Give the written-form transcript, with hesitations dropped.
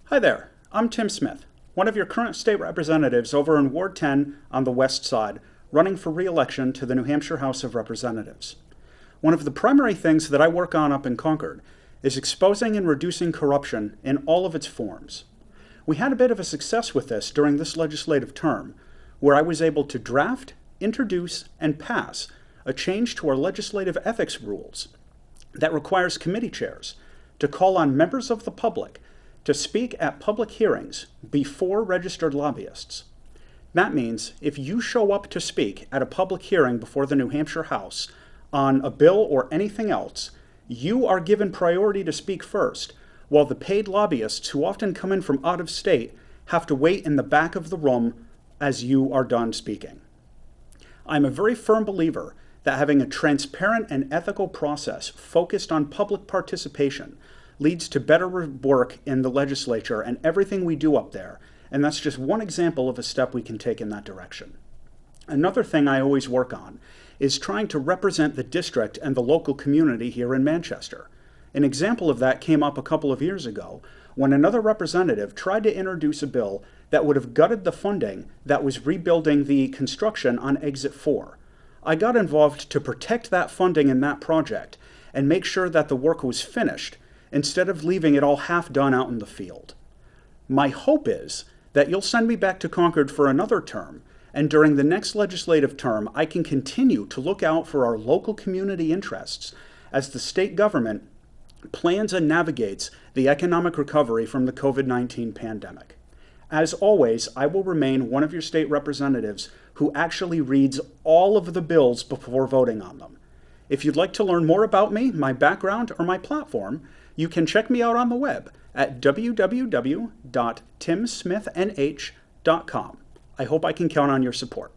Hi there, I'm Tim Smith, one of your current state representatives over in Ward 10 on the west side, running for re-election to the New Hampshire House of Representatives. One of the primary things that I work on up in Concord is exposing and reducing corruption in all of its forms. We had a bit of a success with this during this legislative term, where I was able to draft, introduce, and pass a change to our legislative ethics rules that requires committee chairs to call on members of the public to speak at public hearings before registered lobbyists. That means if you show up to speak at a public hearing before the New Hampshire House on a bill or anything else, you are given priority to speak first, while the paid lobbyists who often come in from out of state have to wait in the back of the room as you are done speaking. I'm a very firm believer that having a transparent and ethical process focused on public participation leads to better work in the legislature and everything we do up there, and that's just one example of a step we can take in that direction. Another thing I always work on is trying to represent the district and the local community here in Manchester. An example of that came up a couple of years ago when another representative tried to introduce a bill that would have gutted the funding that was rebuilding the construction on Exit 4. I got involved to protect that funding in that project and make sure that the work was finished instead of leaving it all half done out in the field. My hope is that you'll send me back to Concord for another term, and during the next legislative term, I can continue to look out for our local community interests as the state government plans and navigates the economic recovery from the COVID-19 pandemic. As always, I will remain one of your state representatives who actually reads all of the bills before voting on them. If you'd like to learn more about me, my background, or my platform, you can check me out on the web at www.timsmithnh.com. I hope I can count on your support.